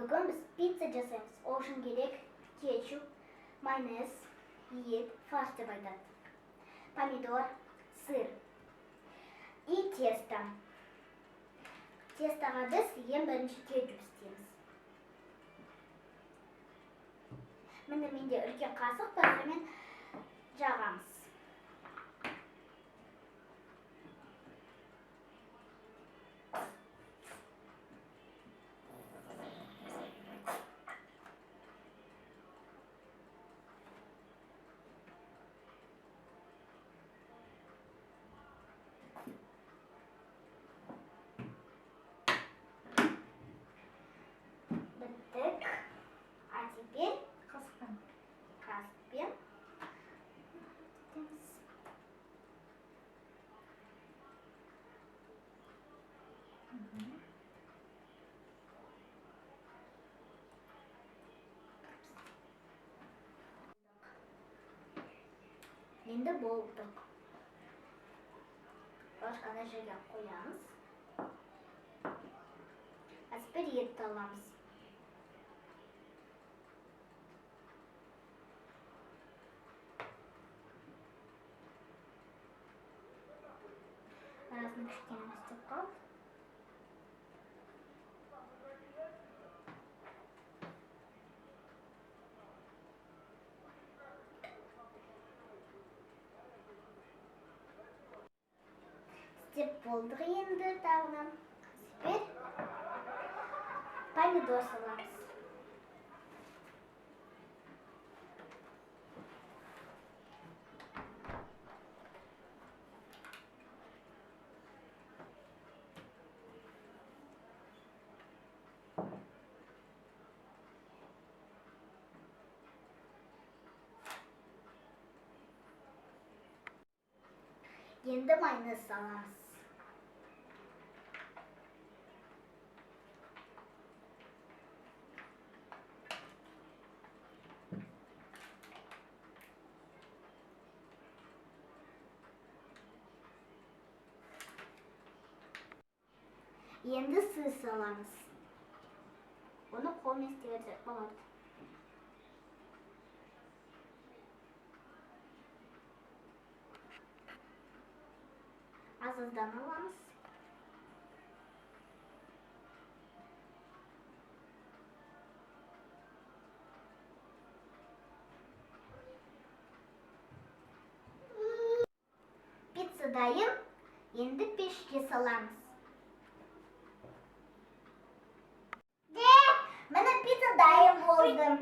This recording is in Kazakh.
Бүгін біз пицца жасаймыз. Ол үшін керек кетчуп, майонез, ет, фарш деп айтады. Помидор, сыр и тесто. Тестоға біз ең бірінші кетчуп істейміз. Міне менде үлкен қасық бар, сонымен жағамыз. Біттік. А теперь қасықпен. Енді болдық. Başka жерге қоямыз. А теперь етті аламыз. Арасын кішкене істеп қалды. Істеп болдық енді тағынан. Теперь помидор саламыз. Енді майонез саламыз. Енді сыр саламыз. Оны қолмен істесек болады. Азыздан аламыз. Pizza dayım. Енді пешке саламыз. Міне pizza dayım болдым.